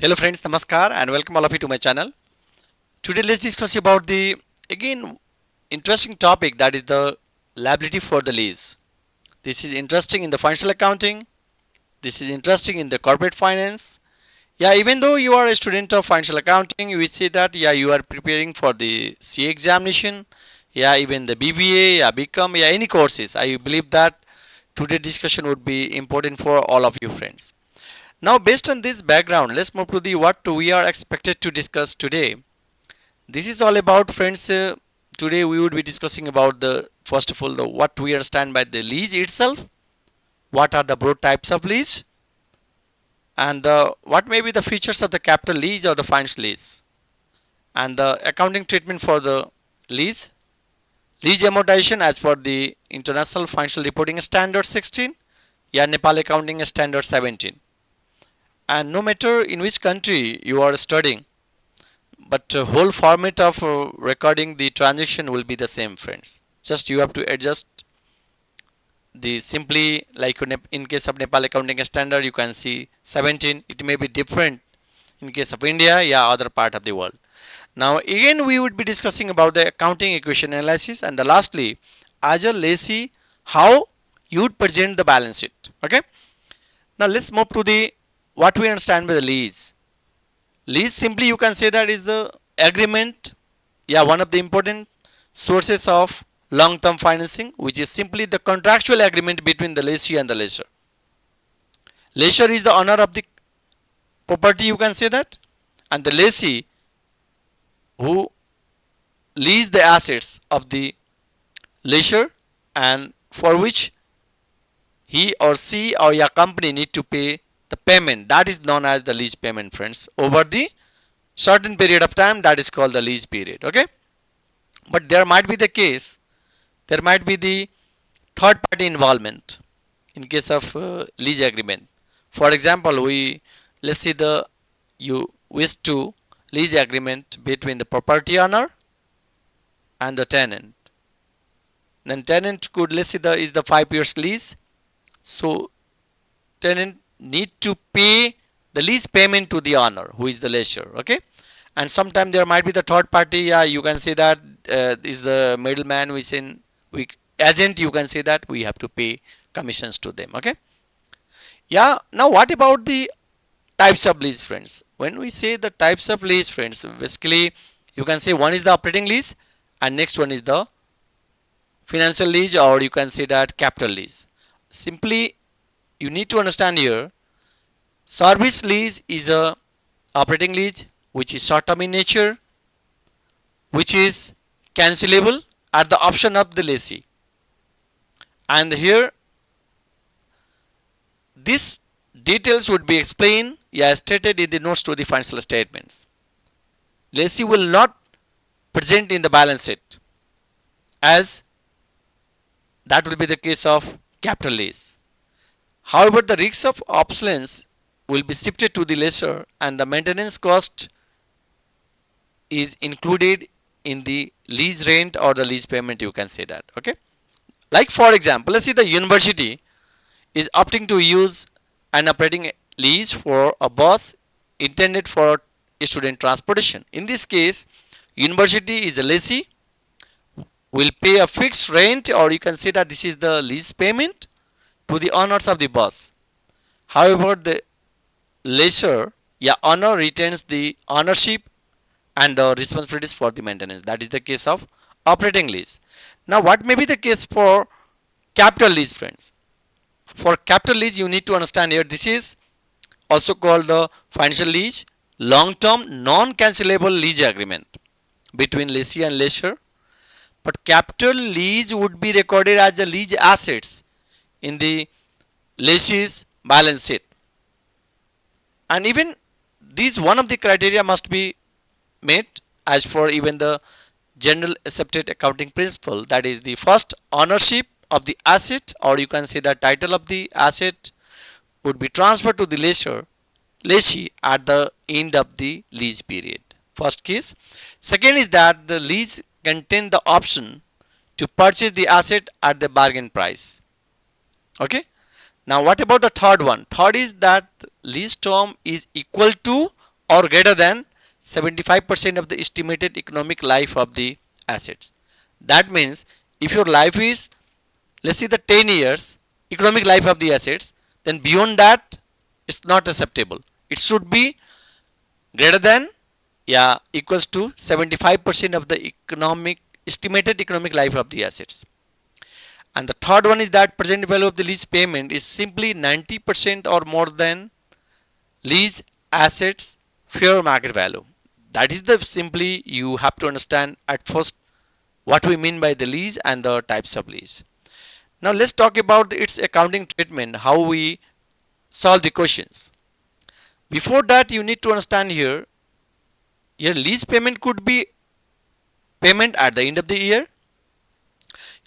Hello friends, Namaskar and welcome all of you to my channel. Today let's discuss about the again interesting topic, that is the liability for the lease. This is interesting in the financial accounting. This is interesting in the corporate finance. Yeah, even though you are a student of financial accounting, we see that you are preparing for the CA examination. Even the BBA, BCom, any courses. I believe that today's discussion would be important for all of you friends. Now, based on this background, let's move to the what we are expected to discuss today. This is all about friends. Today we would be discussing about the first of all the what we understand by the lease itself, what are the broad types of lease, and what may be the features of the capital lease or the finance lease, and the accounting treatment for the lease, lease amortization as per the International Financial Reporting Standard 16, Nepal Accounting Standard 17. And no matter in which country you are studying, but whole format of recording the transaction will be the same friends. Just you have to adjust the simply, like in case of Nepal accounting standard you can see 17. It may be different in case of India, other part of the world. Now again we would be discussing about the accounting equation analysis, and the lastly, as a lessee, how you would present the balance sheet. Okay, now let's move to the what we understand by the lease. Lease, simply you can say that is the agreement, one of the important sources of long term financing, which is simply the contractual agreement between the lessee and the lessor. Lessor is the owner of the property, you can say that, and the lessee who lease the assets of the lessor, and for which he or she or your company need to pay the payment, that is known as the lease payment friends, over the certain period of time, that is called the lease period. Okay, but there might be the case, there might be the third party involvement in case of lease agreement. For example, we let's see the you wish to lease agreement between the property owner and the tenant. Then tenant could, let's see, the is the 5 years lease, so tenant need to pay the lease payment to the owner who is the lessor. Okay, and sometimes there might be the third party, you can say that is the middleman, which in we agent, you can say that we have to pay commissions to them. Okay, now what about the types of lease friends? When we say the types of lease friends, basically you can say one is the operating lease and next one is the financial lease, or you can say that capital lease. Simply you need to understand here, service lease is a operating lease which is short term in nature, which is cancelable at the option of the lessee. And here this details would be explained, stated in the notes to the financial statements. Lessee will not present in the balance sheet, as that will be the case of capital lease. However, the risk of obsolescence will be shifted to the lessor, and the maintenance cost is included in the lease rent or the lease payment, you can say that. Okay, like for example, let's see the university is opting to use an operating lease for a bus intended for student transportation. In this case, university is a lessee, will pay a fixed rent, or you can say that this is the lease payment to the owners of the bus. However, the lessor, owner retains the ownership and the responsibilities for the maintenance. That is the case of operating lease. Now what may be the case for capital lease friends? For capital lease, you need to understand here, this is also called the financial lease, long term non cancelable lease agreement between lessee and lessor. But capital lease would be recorded as the lease assets in the lessee's balance sheet, and even these one of the criteria must be met as for even the general accepted accounting principle, that is the first ownership of the asset, or you can say the title of the asset would be transferred to the lessee at the end of the lease period. First case. Second is that the lease contain the option to purchase the asset at the bargain price. Okay, now what about the third one? Third is that lease term is equal to or greater than 75% of the estimated economic life of the assets. That means if your life is, let's say, the 10 years economic life of the assets, then beyond that it's not acceptable. It should be greater than, yeah, equals to 75% of the economic estimated economic life of the assets. And the third one is that present value of the lease payment is simply 90% or more than lease assets fair market value. That is the simply you have to understand at first what we mean by the lease and the types of lease. Now let's talk about its accounting treatment, how we solve the questions. Before that, you need to understand here, your lease payment could be payment at the end of the year.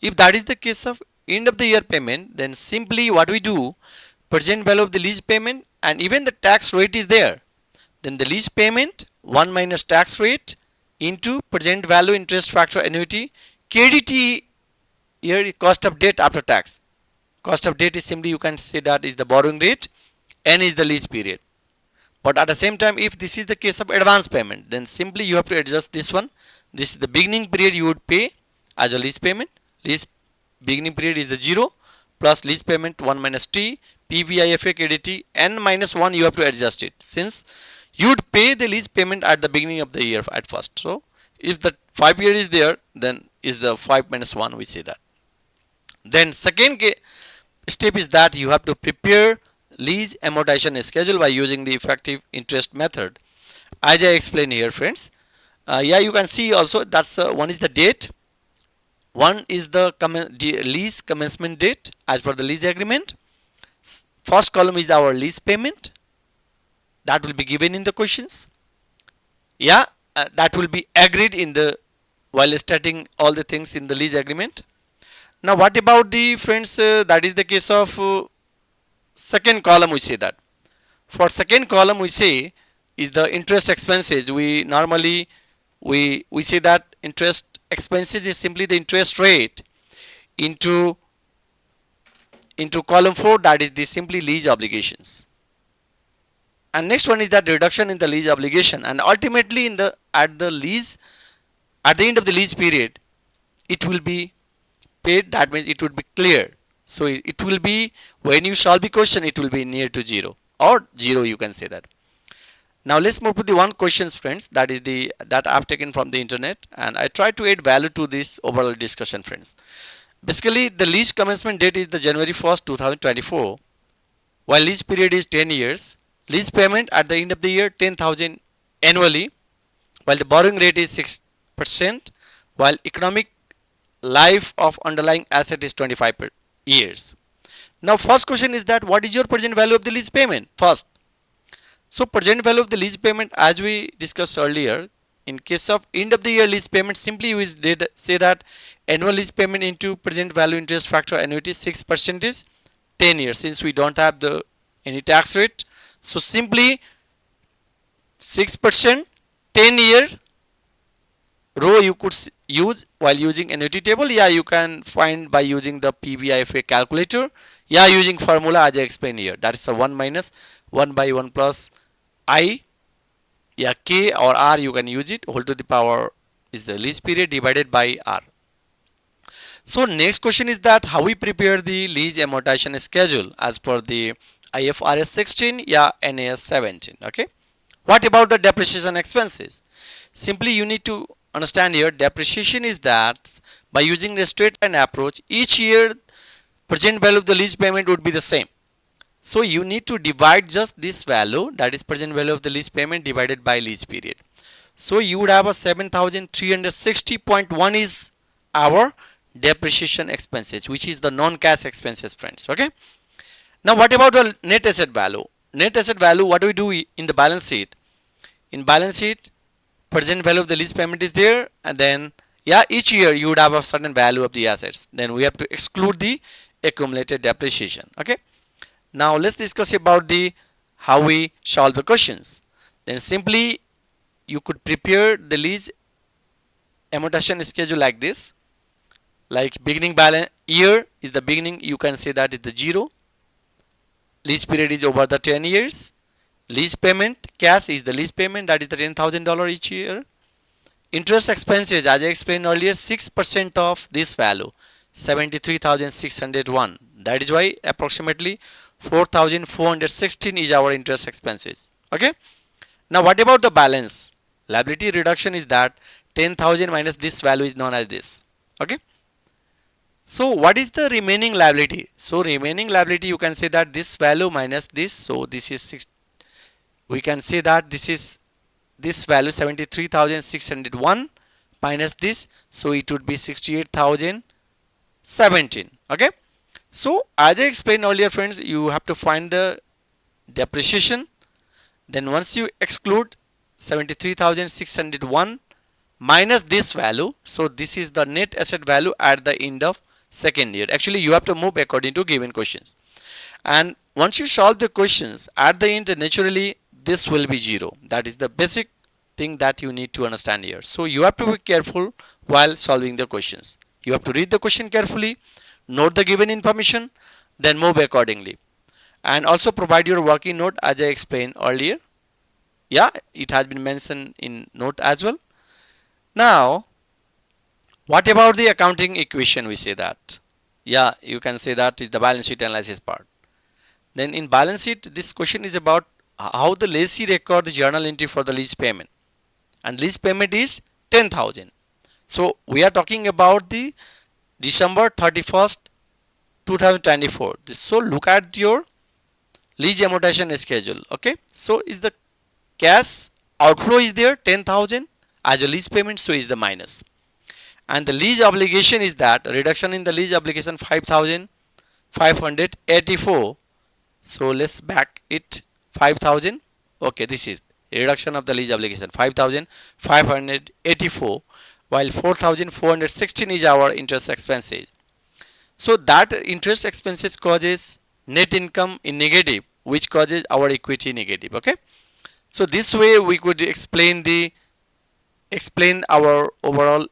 If that is the case of end of the year payment, then simply what we do, present value of the lease payment and even the tax rate is there. Then the lease payment 1 minus tax rate into present value interest factor annuity KDT here cost of debt after tax. Cost of debt is simply you can say that is the borrowing rate, N is the lease period. But at the same time, if this is the case of advance payment, then simply you have to adjust this one. This is the beginning period you would pay as a lease payment. Lease beginning period is the 0 plus lease payment 1 minus T, PVIFA KDT, N minus 1 you have to adjust it. Since you would pay the lease payment at the beginning of the year at first. So if the 5 year is there, then is the 5 minus 1 we say that. Then second step is that you have to prepare lease amortization schedule by using the effective interest method, as I explained here, friends. Yeah, you can see also that's one is the date, one is the lease commencement date as per the lease agreement. First column is our lease payment that will be given in the questions. Yeah, that will be agreed in the while starting all the things in the lease agreement. Now what about the friends, that is the case of second column we say that. For second column we say is the interest expenses. We normally we say that interest expenses is simply the interest rate into column 4, that is the simply lease obligations. And next one is that reduction in the lease obligation, and ultimately in the at the end of the lease period it will be paid. That means it would be clear. So it will be, when you solve the question, it will be near to 0 or 0 you can say that. Now let's move to the one questions, friends, that is the that I've taken from the internet, and I try to add value to this overall discussion, friends. Basically the lease commencement date is the January 1st 2024, while lease period is 10 years. Lease payment at the end of the year 10,000 annually, while the borrowing rate is 6%, while economic life of underlying asset is 25 years. Now first question is that what is your present value of the lease payment first. So present value of the lease payment, as we discussed earlier, in case of end of the year lease payment, simply we did say that annual lease payment into present value interest factor annuity 6% is 10 years, since we don't have the any tax rate. So simply 6% 10-year row you could use while using annuity table. Yeah, you can find by using the PVIFA calculator. Yeah, using formula as I explained here, that is a 1 minus 1 by 1 plus I, yeah, K or R you can use it, whole to the power is the lease period divided by R. So next question is that how we prepare the lease amortization schedule as per the IFRS 16, yeah, NAS 17. Okay, what about the depreciation expenses? Simply you need to understand here, depreciation is that by using the straight line approach, each year present value of the lease payment would be the same. So you need to divide just this value, that is present value of the lease payment divided by lease period. So you would have a 7360.1 is our depreciation expenses, which is the non-cash expenses, friends. Okay, now what about the net asset value? Net asset value, what do we do in the balance sheet? In balance sheet, present value of the lease payment is there, and then yeah, each year you would have a certain value of the assets, then we have to exclude the accumulated depreciation. Okay, now let's discuss about the how we solve the questions. Then simply you could prepare the lease amortization schedule like this, like beginning balance year is the beginning, you can say that is the 0, lease period is over the 10 years, Lease payment, cash is the lease payment, that is the $10,000 each year. Interest expenses, as I explained earlier, 6% of this value, 73,601. That is why approximately 4,416 is our interest expenses. Okay. Now what about the balance? Liability reduction is that 10,000 minus this value is known as this. Okay. So what is the remaining liability? So remaining liability, you can say that this value minus this. So this is we can say that this is this value 73,601 minus this. So it would be 68,017. Okay. So as I explained earlier, friends, you have to find the depreciation. Then once you exclude 73,601 minus this value, so this is the net asset value at the end of second year. Actually, you have to move according to given questions. And once you solve the questions, at the end, naturally, this will be 0. That is the basic thing that you need to understand here. So you have to be careful while solving the questions. You have to read the question carefully, note the given information, then move accordingly. And also provide your working note as I explained earlier. Yeah, it has been mentioned in note as well. Now, what about the accounting equation? We say that. Yeah, you can say that is the balance sheet analysis part. Then in balance sheet, this question is about how the lessee record the journal entry for the lease payment. And lease payment is 10,000. So we are talking about the December 31st, 2024. So look at your lease amortization schedule. Okay. So is the cash outflow is there 10,000 as a lease payment. So is the minus. And the lease obligation is that reduction in the lease obligation 5,584. So let's back it 5,000. Okay, this is reduction of the lease obligation 5,584, while 4,416 is our interest expenses. So that interest expenses causes net income in negative, which causes our equity negative. Okay. So this way we could explain our overall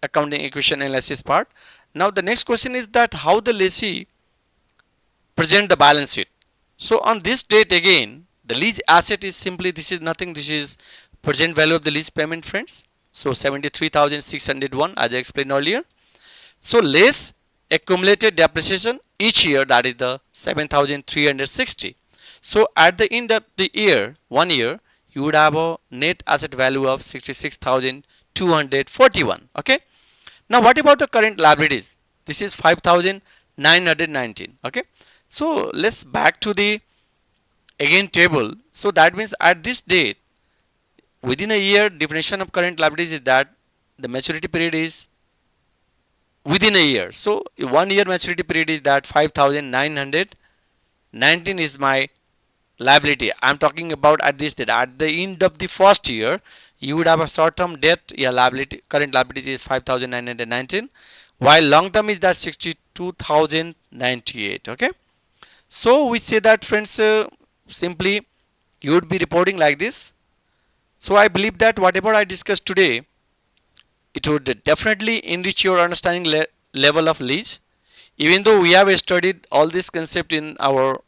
accounting equation analysis part. Now the next question is that how the lessee present the balance sheet. So on this date again, the lease asset is simply, this is nothing, this is present value of the lease payment, friends. So 73,601 as I explained earlier. So less accumulated depreciation each year, that is the 7,360. So at the end of the year, 1 year, you would have a net asset value of 66,241. Okay. Now what about the current liabilities? This is 5,919. Okay. So let's back to the again table. So that means at this date, within a year, definition of current liabilities is that the maturity period is within a year. So 1 year maturity period is that 5,919 is my liability. I'm talking about at this date. At the end of the first year, you would have a short term debt. Yeah, liability, current liability is 5,919, while long term is that 62,098. Okay. So we say that, friends, simply you would be reporting like this. So I believe that whatever I discussed today, it would definitely enrich your understanding level of lease. Even though we have studied all this concept in our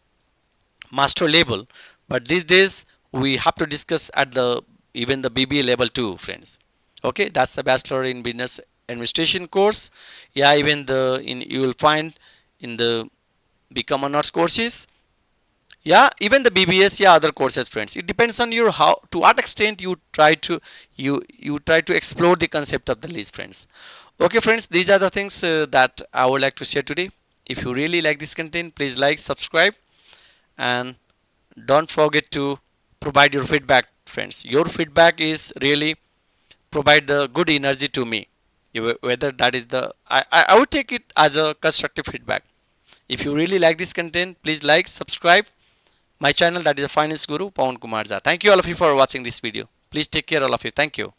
master level, but these days we have to discuss at the even the BBA level too, friends. Okay, that's the Bachelor in Business Administration course. Yeah, even you will find in the Become Honors courses. Yeah, even the BBS, yeah, other courses, friends. It depends on your how to what extent you try to explore the concept of the lease, friends. Okay, friends, these are the things that I would like to share today. If you really like this content, please like, subscribe, and don't forget to provide your feedback, friends. Your feedback is really provide the good energy to me. Whether that is the I would take it as a constructive feedback. If you really like this content, please like, subscribe my channel, that is the Finance Guru Pawan Kumar. Thank you all of you for watching this video. Please take care all of you. Thank you.